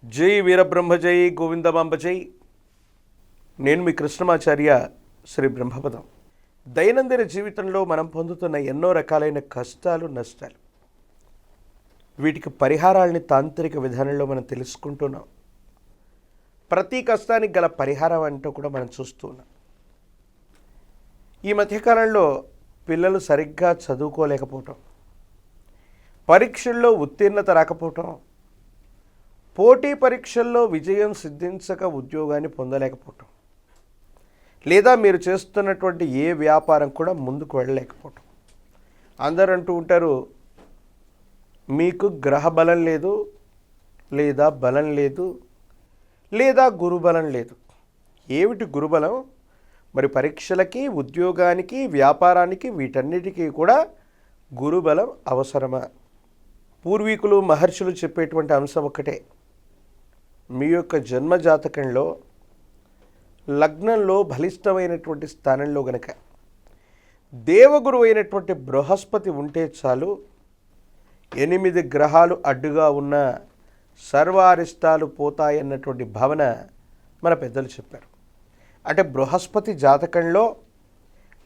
జై వీరబ్రహ్మ జై గోవిందమాంబ జై. నేను మీ కృష్ణమాచార్య శ్రీ బ్రహ్మపదం. దైనందిన జీవితంలో మనం పొందుతున్న ఎన్నో రకాలైన కష్టాలు నష్టాలు, వీటికి పరిహారాలని తాంత్రిక విధానంలో మనం తెలుసుకుంటున్నాం. ప్రతి కష్టానికి గల పరిహారం అంటూ కూడా మనం చూస్తూ ఉన్నాం. ఈ మధ్యకాలంలో పిల్లలు సరిగ్గా చదువుకోలేకపోవటం, పరీక్షల్లో ఉత్తీర్ణత రాకపోవటం, పోటీ పరీక్షల్లో విజయం సిద్ధించక ఉద్యోగాన్ని పొందలేకపోవటం, లేదా మీరు చేస్తున్నటువంటి ఏ వ్యాపారం కూడా ముందుకు వెళ్ళలేకపోవటం. అందరూ అంటూ ఉంటారు, మీకు గ్రహ బలం లేదు, లేదా బలం లేదు, లేదా గురుబలం లేదు. ఏమిటి గురుబలం? మరి పరీక్షలకి, ఉద్యోగానికి, వ్యాపారానికి, వీటన్నిటికీ కూడా గురుబలం అవసరమా? పూర్వీకులు మహర్షులు చెప్పేటువంటి అంశం ఒక్కటే, మీ యొక్క జన్మ జాతకంలో లగ్నంలో బలిష్టమైనటువంటి స్థానంలో గనక దేవగురువు అయినటువంటి బృహస్పతి ఉంటే చాలు, 8 గ్రహాలు అడ్డుగా ఉన్న సర్వారిష్టాలు పోతాయన్నటువంటి భావన మన పెద్దలు చెప్పారు. అంటే బృహస్పతి జాతకంలో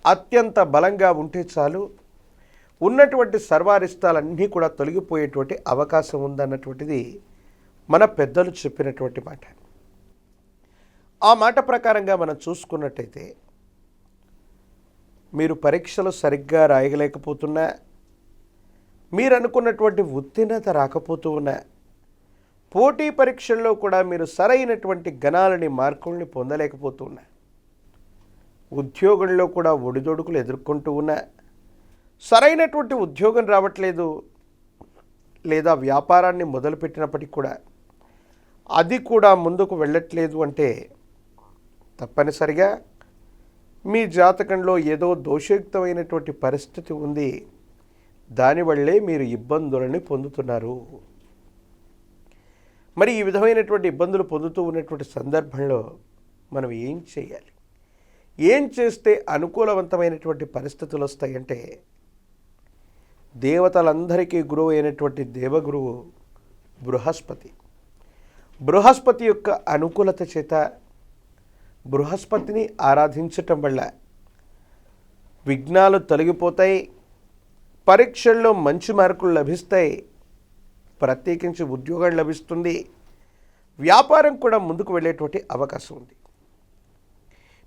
అత్యంత బలంగా ఉంటే చాలు, ఉన్నటువంటి సర్వారిష్టాలన్నీ కూడా తొలగిపోయేటువంటి అవకాశం ఉందన్నటువంటిది మన పెద్దలు చెప్పినటువంటి మాట. ఆ మాట ప్రకారంగా మనం చూసుకున్నట్టయితే, మీరు పరీక్షలు సరిగ్గా రాయలేకపోతున్నా, మీరు అనుకున్నటువంటి ఉత్తీర్ణత రాకపోతూ ఉన్నా, పోటీ పరీక్షల్లో కూడా మీరు సరైనటువంటి గణాలని, మార్కుల్ని పొందలేకపోతూ ఉన్నా, ఉద్యోగంలో కూడా ఒడిదొడుకులు ఎదుర్కొంటూ ఉన్నా, సరైనటువంటి ఉద్యోగం రావట్లేదు, లేదా వ్యాపారాన్ని మొదలుపెట్టినప్పటికీ కూడా అది కూడా ముందుకు వెళ్ళట్లేదు అంటే తప్పనిసరిగా మీ జాతకంలో ఏదో దోషయుక్తమైనటువంటి పరిస్థితి ఉంది. దానివల్లే మీరు ఇబ్బందులని పొందుతున్నారు. మరి ఈ విధమైనటువంటి ఇబ్బందులు పొందుతూ ఉన్నటువంటి సందర్భంలో మనం ఏం చేయాలి? ఏం చేస్తే అనుకూలవంతమైనటువంటి పరిస్థితులు వస్తాయంటే, దేవతలందరికీ గురువు అయినటువంటి దేవగురువు బృహస్పతి. బృహస్పతి యొక్క అనుకూలత చేత బృహస్పతిని ఆరాధించటం వల్ల విఘ్నాలు తొలగిపోతాయి, పరీక్షల్లో మంచి మార్కులు లభిస్తాయి, ప్రత్యేకించి ఉద్యోగం లభిస్తుంది, వ్యాపారం కూడా ముందుకు వెళ్ళేటువంటి అవకాశం ఉంది.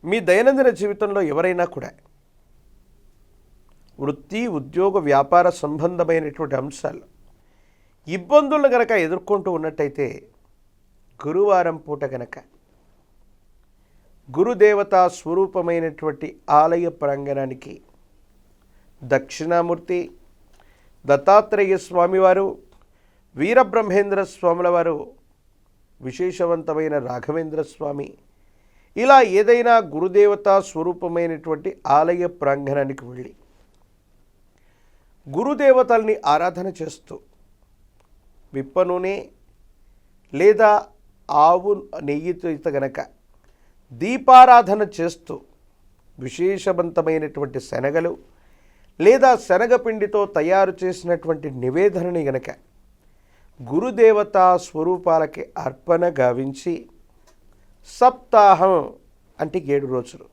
మీ దైనందిన జీవితంలో ఎవరైనా కూడా వృత్తి, ఉద్యోగ, వ్యాపార సంబంధమైనటువంటి అంశాలు ఇబ్బందులను గనక ఎదుర్కొంటూ ఉన్నట్టయితే, గురువారం పూట గనక గురుదేవతా స్వరూపమైనటువంటి ఆలయ ప్రాంగణానికి దక్షిణామూర్తి, దత్తాత్రేయ స్వామివారు, వీరబ్రహ్మేంద్ర స్వాముల వారు, విశేషవంతమైన రాఘవేంద్ర స్వామి, ఇలా ఏదైనా గురుదేవతా స్వరూపమైనటువంటి ఆలయ ప్రాంగణానికి వెళ్ళి గురుదేవతల్ని ఆరాధన చేస్తూ విప్ప నూనె లేదా ఆవు నెయ్యితో గనక దీపారాధన చేస్తూ విశేషవంతమైనటువంటి శనగలు లేదా శనగపిండితో తయారు చేసినటువంటి నివేదనని గనక గురుదేవతా స్వరూపాలకి అర్పణ గావించి సప్తాహం అంటే 7 రోజులు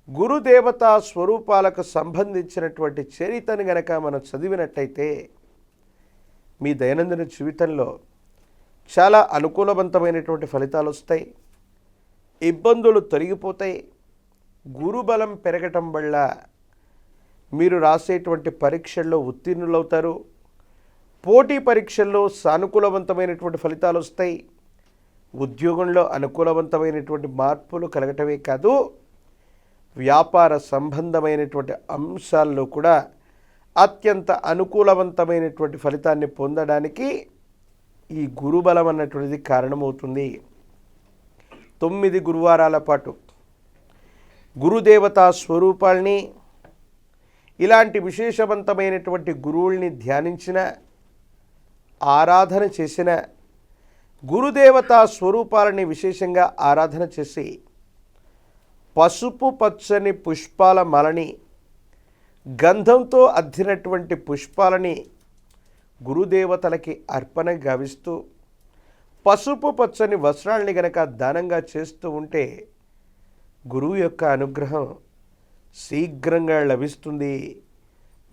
గురుదేవతా స్వరూపాలకు సంబంధించినటువంటి చరిత్రను గనక మనం చదివినట్టయితే, మీ దైనందిన జీవితంలో చాలా అనుకూలవంతమైనటువంటి ఫలితాలు వస్తాయి, ఇబ్బందులు తొలగిపోతాయి, గురుబలం పెరగటం వల్ల మీరు రాసేటువంటి పరీక్షల్లో ఉత్తీర్ణులవుతారు, పోటీ పరీక్షల్లో సానుకూలవంతమైనటువంటి ఫలితాలు వస్తాయి, ఉద్యోగంలో అనుకూలవంతమైనటువంటి మార్పులు కలగటమే కాదు, వ్యాపార సంబంధమైనటువంటి అంశాల్లో కూడా అత్యంత అనుకూలవంతమైనటువంటి ఫలితాన్ని పొందడానికి ఈ గురుబలం అన్నటువంటిది కారణమవుతుంది. 9 గురువారాల పాటు గురుదేవతా స్వరూపాల్ని, ఇలాంటి విశేషవంతమైనటువంటి గురువుల్ని ధ్యానించిన, ఆరాధన చేసిన, గురుదేవతా స్వరూపాలని విశేషంగా ఆరాధన చేసి పసుపు పచ్చని పుష్పాల మలని, గంధంతో అద్దినటువంటి పుష్పాలని గురుదేవతలకి అర్పణ గావిస్తూ పసుపు పచ్చని వస్త్రాల్ని గనక దానంగా చేస్తూ ఉంటే గురువు యొక్క అనుగ్రహం శీఘ్రంగా లభిస్తుంది.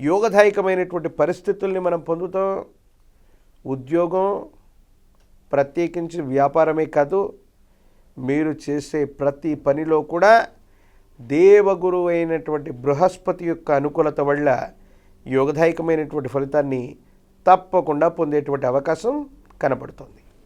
యోగదాయకమైనటువంటి పరిస్థితుల్ని మనం పొందుతాం. ఉద్యోగం, ప్రత్యేకించి వ్యాపారమే కాదు, మీరు చేసే ప్రతి పనిలో కూడా దేవగురువు అయినటువంటి బృహస్పతి యొక్క అనుకూలత వల్ల యోగదాయకమైనటువంటి ఫలితాన్ని తప్పకుండా పొందేటువంటి అవకాశం కనపడుతుంది.